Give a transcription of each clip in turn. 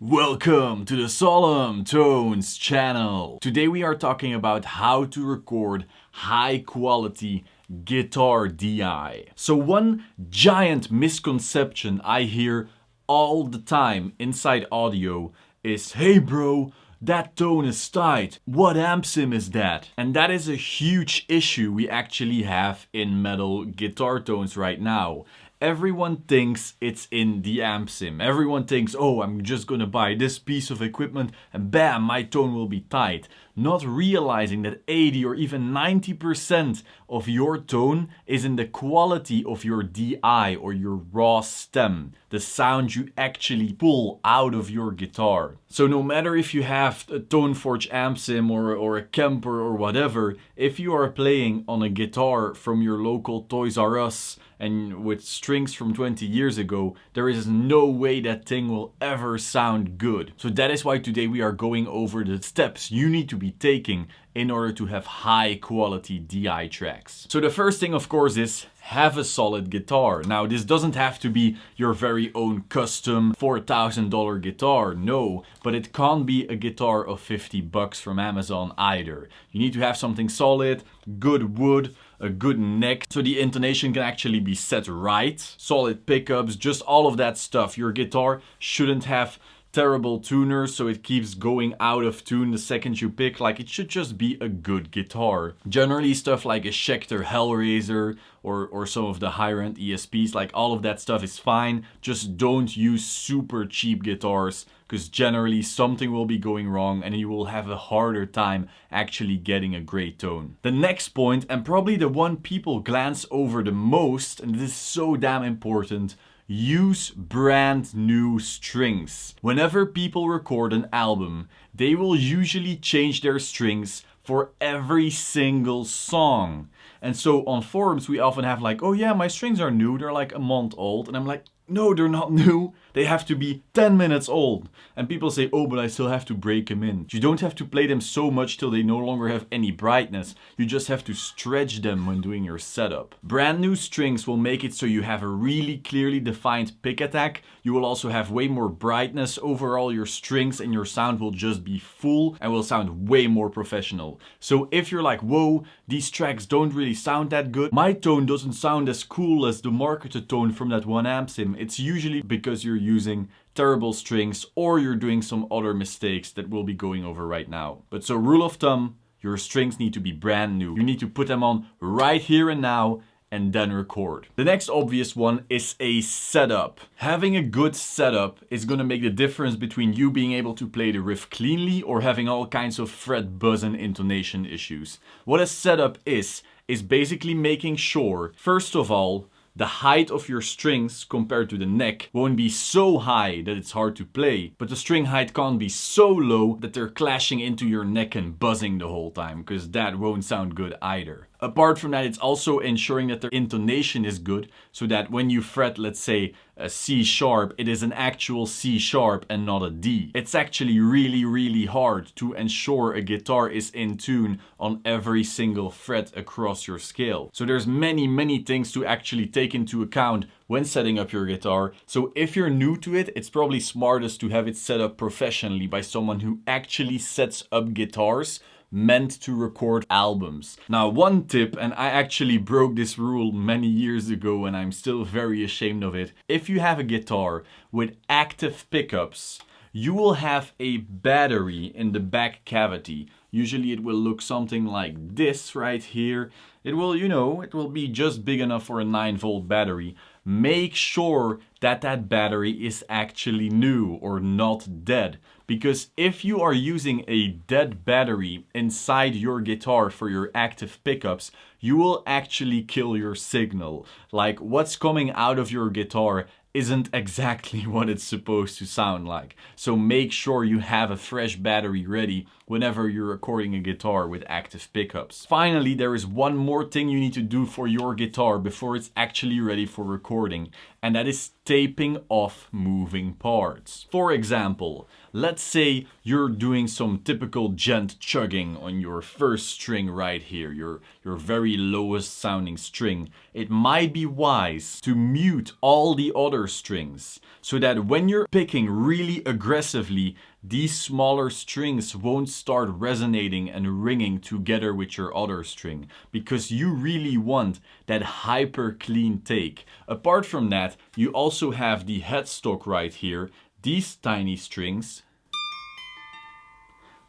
Welcome to the Solemn Tones channel. Today we are talking about how to record high quality guitar DI. So one giant misconception I hear all the time inside audio is, hey bro, that tone is tight. What amp sim is that? And that is a huge issue we actually have in metal guitar tones right now. Everyone thinks it's in the amp sim. Everyone thinks, oh, I'm just gonna buy this piece of equipment and bam, my tone will be tight. Not realizing that 80 or even 90% of your tone is in the quality of your DI or your raw stem, the sound you actually pull out of your guitar. So no matter if you have a Toneforge amp sim or a Kemper or whatever, if you are playing on a guitar from your local Toys R Us and with strings from 20 years ago, there is no way that thing will ever sound good. So that is why today we are going over the steps you need to be taking in order to have high quality DI tracks. So the first thing, of course, is have a solid guitar. Now, this doesn't have to be your very own custom $4,000 guitar, no, but it can't be a guitar of $50 from Amazon either. You need to have something solid, good wood, a good neck, so the intonation can actually be set right, solid pickups, just all of that stuff. Your guitar shouldn't have terrible tuners so it keeps going out of tune the second you pick. Like, it should just be a good guitar. Generally stuff like a Schecter Hellraiser or some of the higher end ESPs, like all of that stuff is fine. Just don't use super cheap guitars, because generally something will be going wrong and you will have a harder time actually getting a great tone. The next point, and probably the one people glance over the most, and this is so damn important, use brand new strings. Whenever people record an album, they will usually change their strings for every single song. And so on forums, we often have like, oh yeah, my strings are new, they're like a month old. And I'm like, no, they're not new. They have to be 10 minutes old. And people say, oh, but I still have to break them in. You don't have to play them so much till they no longer have any brightness. You just have to stretch them when doing your setup. Brand new strings will make it so you have a really clearly defined pick attack. You will also have way more brightness over all your strings and your sound will just be full and will sound way more professional. So if you're like, whoa, these tracks don't really sound that good, my tone doesn't sound as cool as the marketed tone from that one amp sim, it's usually because you're using terrible strings or you're doing some other mistakes that we'll be going over right now. But so rule of thumb, your strings need to be brand new. You need to put them on right here and now and then record. The next obvious one is a setup. Having a good setup is gonna make the difference between you being able to play the riff cleanly or having all kinds of fret buzz and intonation issues. What a setup is basically making sure, first of all, the height of your strings compared to the neck won't be so high that it's hard to play, but the string height can't be so low that they're clashing into your neck and buzzing the whole time, because that won't sound good either. Apart from that, it's also ensuring that the intonation is good, so that when you fret, let's say, a C sharp, it is an actual C sharp and not a D. It's actually really, really hard to ensure a guitar is in tune on every single fret across your scale. So there's many, many things to actually take into account when setting up your guitar. So if you're new to it, it's probably smartest to have it set up professionally by someone who actually sets up guitars meant to record albums. Now, one tip, and I actually broke this rule many years ago and I'm still very ashamed of it. If you have a guitar with active pickups, you will have a battery in the back cavity. Usually it will look something like this right here. It will, it will be just big enough for a 9-volt battery. Make sure that that battery is actually new or not dead. Because if you are using a dead battery inside your guitar for your active pickups, you will actually kill your signal. Like, what's coming out of your guitar isn't exactly what it's supposed to sound like. So make sure you have a fresh battery ready whenever you're recording a guitar with active pickups. Finally, there is one more thing you need to do for your guitar before it's actually ready for recording, and that is taping off moving parts. For example, let's say you're doing some typical gent chugging on your first string right here, your very lowest sounding string. It might be wise to mute all the other strings so that when you're picking really aggressively, these smaller strings won't start resonating and ringing together with your other string, because you really want that hyper clean take. Apart from that, you also have the headstock right here. These tiny strings,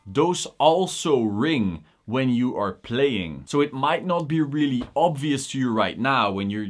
those also ring when you are playing. So it might not be really obvious to you right now when you're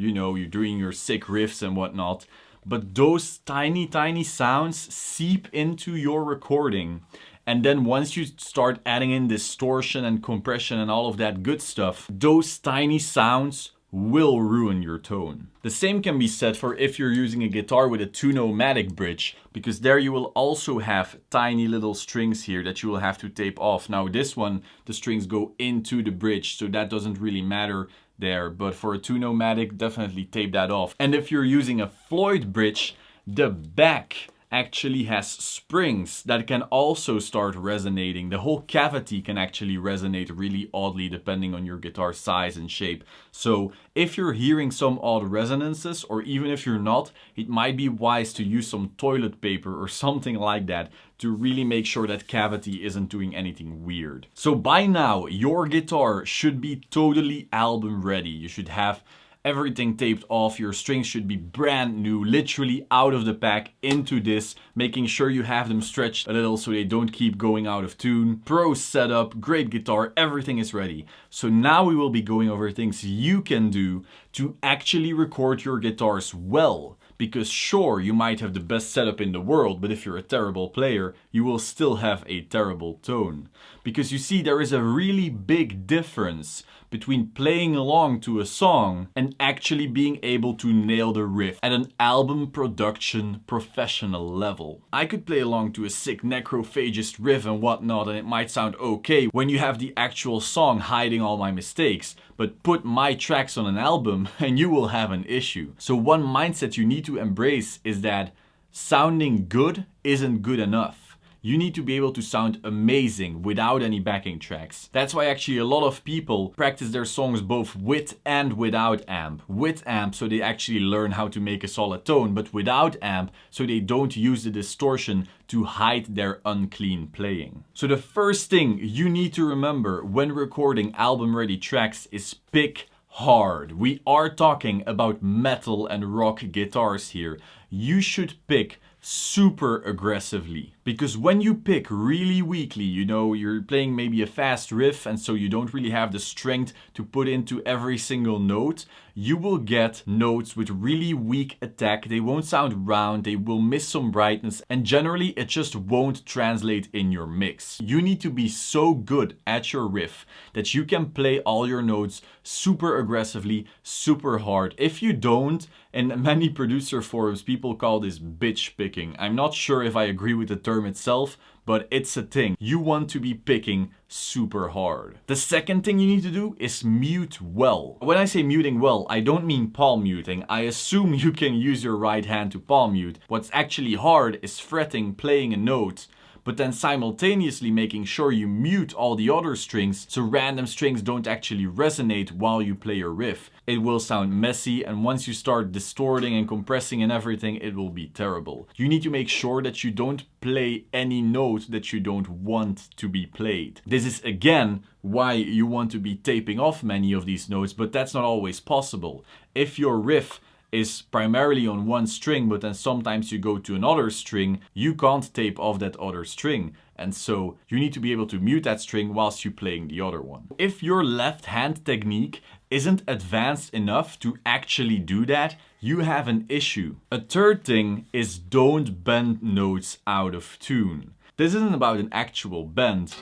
doing your sick riffs and whatnot, but those tiny sounds seep into your recording. And then once you start adding in distortion and compression and all of that good stuff, those tiny sounds will ruin your tone. The same can be said for if you're using a guitar with a 2-nomatic bridge, because there you will also have tiny little strings here that you will have to tape off. Now this one, the strings go into the bridge, so that doesn't really matter there, but for a 2-nomatic, definitely tape that off. And if you're using a Floyd bridge, the back actually has springs that can also start resonating. The whole cavity can actually resonate really oddly depending on your guitar size and shape. So if you're hearing some odd resonances, or even if you're not, it might be wise to use some toilet paper or something like that to really make sure that cavity isn't doing anything weird. So by now, your guitar should be totally album ready. You should have everything taped off, your strings should be brand new, literally out of the pack into this, making sure you have them stretched a little so they don't keep going out of tune. Pro setup, great guitar, everything is ready. So now we will be going over things you can do to actually record your guitars well. Because sure, you might have the best setup in the world, but if you're a terrible player, you will still have a terrible tone. Because you see, there is a really big difference between playing along to a song and actually being able to nail the riff at an album production professional level. I could play along to a sick necrophagist riff and whatnot, and it might sound okay when you have the actual song hiding all my mistakes, but put my tracks on an album and you will have an issue. So one mindset you need to embrace is that sounding good isn't good enough. You need to be able to sound amazing without any backing tracks. That's why actually a lot of people practice their songs both with and without amp. With amp so they actually learn how to make a solid tone, but without amp so they don't use the distortion to hide their unclean playing. So the first thing you need to remember when recording album ready tracks is pick hard. We are talking about metal and rock guitars here. You should pick super aggressively, because when you pick really weakly, you're playing maybe a fast riff and so you don't really have the strength to put into every single note, you will get notes with really weak attack. They won't sound round, they will miss some brightness, and generally it just won't translate in your mix. You need to be so good at your riff that you can play all your notes super aggressively, super hard. If you don't, in many producer forums, people call this bitch picking. I'm not sure if I agree with the term itself, but it's a thing. You want to be picking super hard. The second thing you need to do is mute well. When I say muting well, I don't mean palm muting. I assume you can use your right hand to palm mute. What's actually hard is fretting, playing a note, but then simultaneously making sure you mute all the other strings so random strings don't actually resonate while you play your riff. It will sound messy, and once you start distorting and compressing and everything, it will be terrible. You need to make sure that you don't play any note that you don't want to be played. This is again why you want to be taping off many of these notes, but that's not always possible. If your riff is primarily on one string, but then sometimes you go to another string, you can't tape off that other string. And so you need to be able to mute that string whilst you're playing the other one. If your left hand technique isn't advanced enough to actually do that, you have an issue. A third thing is don't bend notes out of tune. This isn't about an actual bend.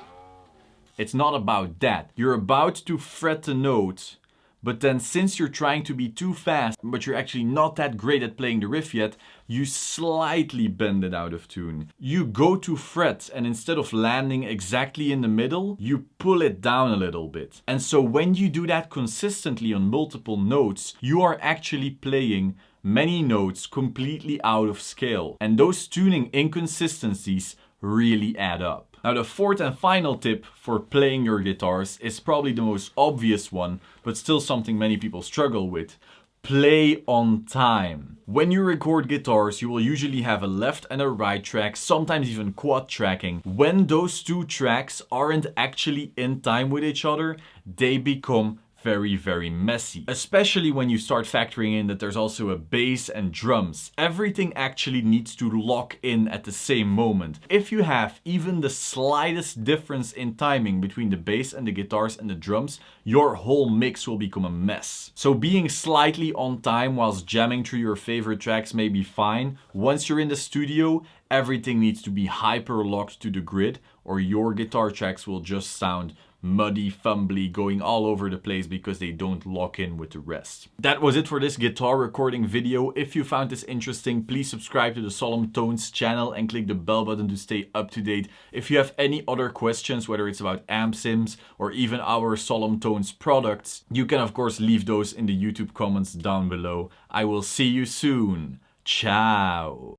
It's not about that. You're about to fret the note, but then since you're trying to be too fast, but you're actually not that great at playing the riff yet, you slightly bend it out of tune. You go to fret, and instead of landing exactly in the middle, you pull it down a little bit. And so when you do that consistently on multiple notes, you are actually playing many notes completely out of scale. And those tuning inconsistencies really add up. Now, the fourth and final tip for playing your guitars is probably the most obvious one, but still something many people struggle with. Play on time. When you record guitars, you will usually have a left and a right track, sometimes even quad tracking. When those two tracks aren't actually in time with each other, they become very messy. Especially when you start factoring in that there's also a bass and drums. Everything actually needs to lock in at the same moment. If you have even the slightest difference in timing between the bass and the guitars and the drums, your whole mix will become a mess. So being slightly on time whilst jamming through your favorite tracks may be fine. Once you're in the studio, everything needs to be hyper locked to the grid, or your guitar tracks will just sound muddy, fumbly, going all over the place because they don't lock in with the rest. That was it for this guitar recording video. If you found this interesting, please subscribe to the Solemn Tones channel and click the bell button to stay up to date. If you have any other questions, whether it's about amp sims or even our Solemn Tones products, you can of course leave those in the YouTube comments down below. I will see you soon. Ciao.